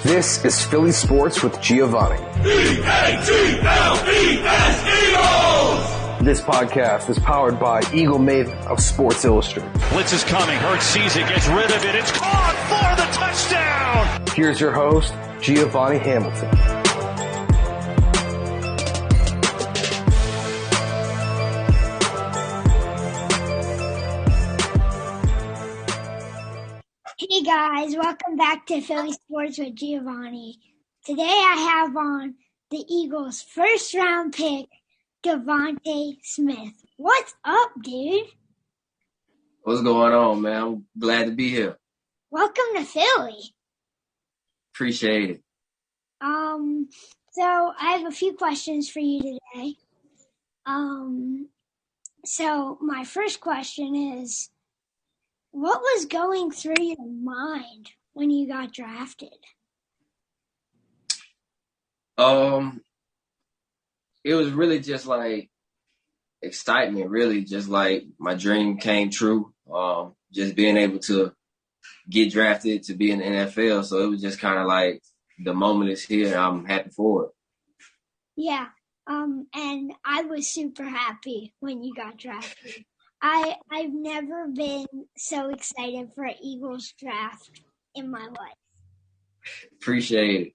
This is Philly Sports with Giovanni. E-A-G-L-E-S, Eagles! This podcast is powered by Eagle Maven of Sports Illustrated. Blitz is coming. Hurts sees it, gets rid of it. It's caught for the touchdown! Here's your host, Giovanni Hamilton. Hey guys, welcome back to Philly Sports with Giovanni. Today I have on the Eagles' first round pick, Devonta Smith. What's up, dude? What's going on, man? I'm glad to be here. Welcome to Philly. Appreciate it. So I have a few questions for you today. So my first question is, what was going through your mind when you got drafted? It was really just like excitement, really just like my dream came true. Just being able to get drafted to be in the NFL. So it was just kind of like the moment is here and I'm happy for it. Yeah. And I was super happy when you got drafted. I've never been so excited for an Eagles draft in my life. Appreciate it.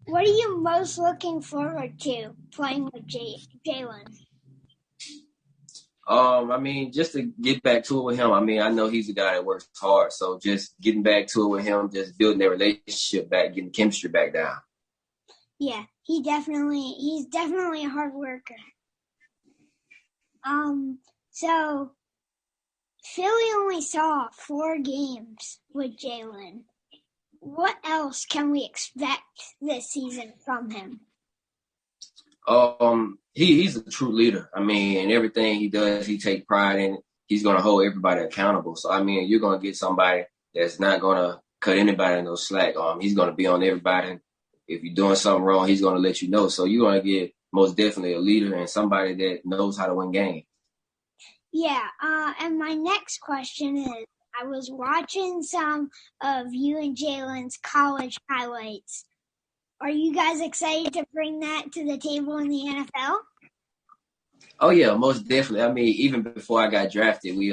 What are you most looking forward to playing with Jalen? Just to get back to it with him. I know he's a guy that works hard. So just getting back to it with him, just building that relationship back, getting chemistry back down. Yeah, he's definitely a hard worker. So Philly only saw 4 games with Jalen. What else can we expect this season from him? He's a true leader. And everything he does, he takes pride in it. He's going to hold everybody accountable. So, you're going to get somebody that's not going to cut anybody no slack. He's going to be on everybody. If you're doing something wrong, he's going to let you know. So you're going to get most definitely a leader and somebody that knows how to win games. Yeah, and my next question is, I was watching some of you and Jalen's college highlights. Are you guys excited to bring that to the table in the NFL? Oh, yeah, most definitely. Even before I got drafted, we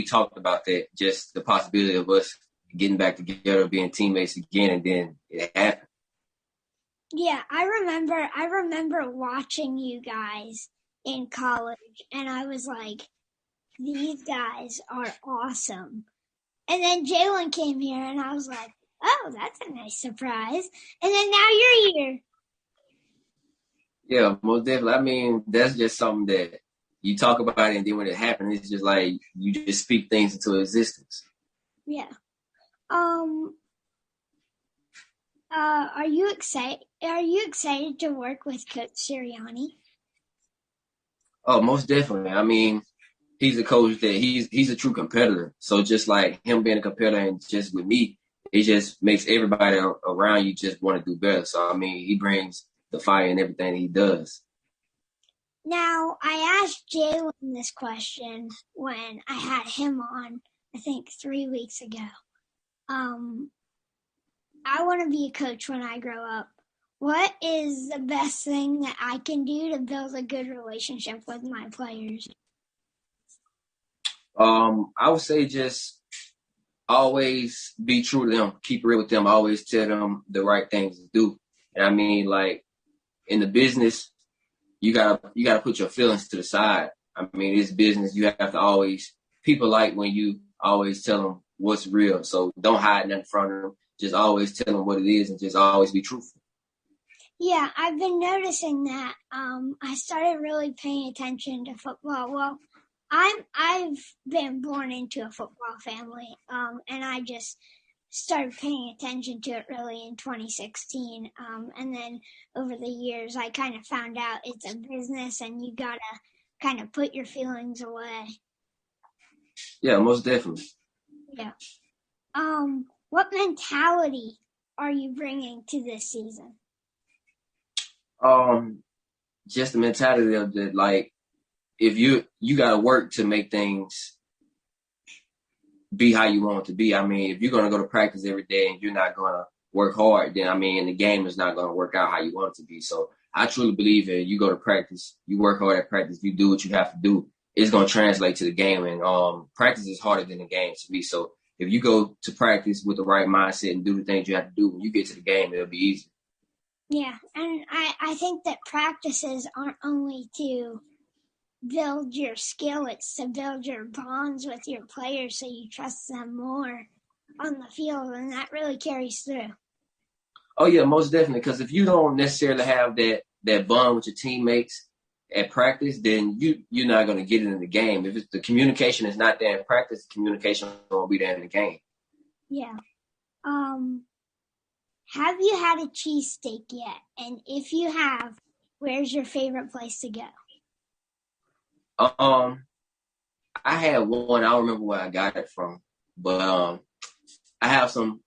talked about that, just the possibility of us getting back together, being teammates again, and then it happened. Yeah, I remember watching you guys in college, and I was like, these guys are awesome. And then Jalen came here, and I was like, oh, that's a nice surprise. And then now you're here. Yeah, most definitely. That's just something that you talk about, and then when it happens, it's just like you just speak things into existence. Yeah. Are you excited to work with Coach Sirianni? Oh, most definitely. He's a coach that he's a true competitor. So just like him being a competitor and just with me, it just makes everybody around you just want to do better. So, he brings the fire in everything he does. Now, I asked Jalen this question when I had him on, I think 3 weeks ago. I want to be a coach when I grow up. What is the best thing that I can do to build a good relationship with my players? I would say just always be true to them, keep it real with them, always tell them the right things to do. And in the business, you gotta put your feelings to the side. It's business. You have to always, people like when you always tell them what's real. So don't hide nothing from them. Just always tell them what it is and just always be truthful. Yeah, I've been noticing that. I started really paying attention to football. Well, I've been born into a football family, and I just started paying attention to it really in 2016. And then over the years, I kind of found out it's a business, and you gotta kind of put your feelings away. Yeah, most definitely. Yeah. What mentality are you bringing to this season? Just the mentality of that, like, if you got to work to make things be how you want it to be. I mean, if you're going to go to practice every day and you're not going to work hard, then, I mean, the game is not going to work out how you want it to be. So I truly believe that you go to practice, you work hard at practice, you do what you have to do, it's going to translate to the game. And practice is harder than the game to be. So if you go to practice with the right mindset and do the things you have to do, when you get to the game, it'll be easy. Yeah, and I think that practices aren't only to build your skill, it's to build your bonds with your players so you trust them more on the field, and that really carries through. Oh, yeah, most definitely, because if you don't necessarily have that bond with your teammates at practice, then you're not going to get it in the game. If the communication is not there in practice, the communication won't be there in the game. Yeah. Have you had a cheesesteak yet? And if you have, where's your favorite place to go? I had one. I don't remember where I got it from, but I have some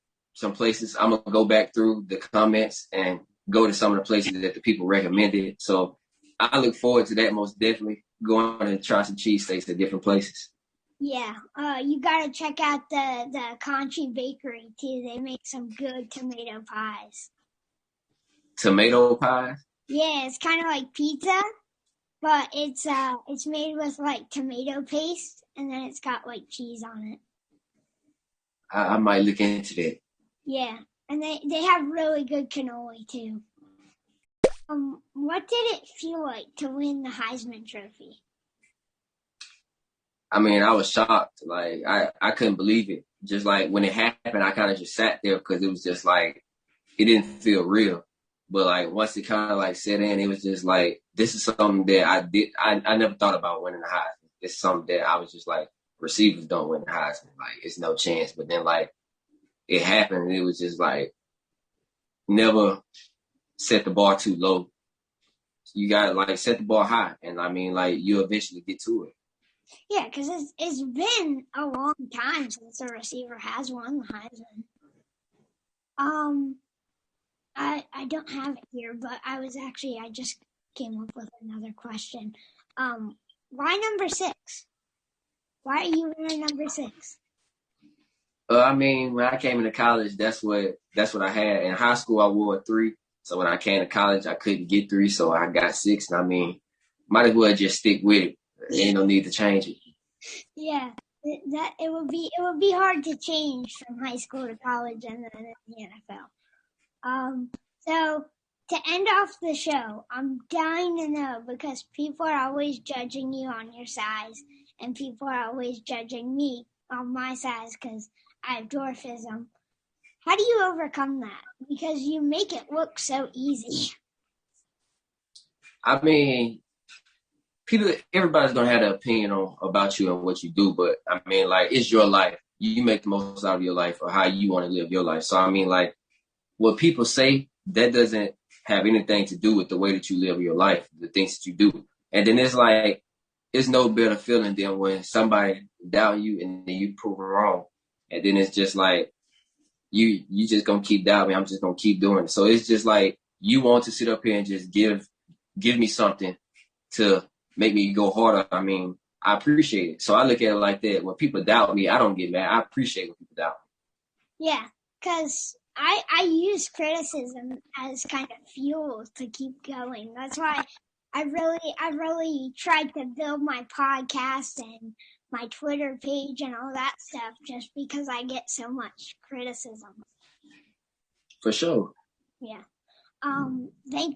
places. I'm gonna go back through the comments and go to some of the places that the people recommended. So I look forward to that most definitely. Going and try some cheesesteaks at different places. Yeah, you gotta check out the Conchi Bakery too. They make some good tomato pies. Tomato pies? Yeah, it's kind of like pizza, but it's made with like tomato paste, and then it's got like cheese on it. I might look into that. Yeah, and they have really good cannoli too. What did it feel like to win the Heisman Trophy? I mean, I was shocked. Like, I couldn't believe it. Just like when it happened, I kind of just sat there because it was just like, it didn't feel real. But like once it kind of like set in, it was just like, this is something that I never thought about winning the Heisman. It's something that I was just like, receivers don't win the Heisman. Like, it's no chance. But then like, it happened and it was just like, never set the bar too low. You got to like set the bar high. And I mean, like, you eventually get to it. Yeah, because it's been a long time since a receiver has won the Heisman. I don't have it here, but I just came up with another question. Why number 6? Why are you wearing number 6? I mean, when I came into college, that's what I had. In high school, I wore 3. So when I came to college, I couldn't get 3, so I got 6. And I mean, might as well just stick with it. Ain't no need to change it. Yeah, it would be hard to change from high school to college and then the NFL. So to end off the show, I'm dying to know because people are always judging you on your size, and people are always judging me on my size because I have dwarfism. How do you overcome that? Because you make it look so easy. I mean, everybody's gonna have an opinion about you and what you do, but I mean, like, it's your life. You make the most out of your life or how you want to live your life. So I mean, like, what people say, that doesn't have anything to do with the way that you live your life, the things that you do. And then it's like, it's no better feeling than when somebody doubt you and then you prove them wrong. And then it's just like, you just gonna keep doubting me. I'm just gonna keep doing it. So it's just like, you want to sit up here and just give me something to make me go harder. I mean, I appreciate it. So I look at it like that. When people doubt me, I don't get mad. I appreciate when people doubt me. Yeah, because I use criticism as kind of fuel to keep going. That's why I really tried to build my podcast and my Twitter page and all that stuff just because I get so much criticism. For sure. Yeah. Thank you.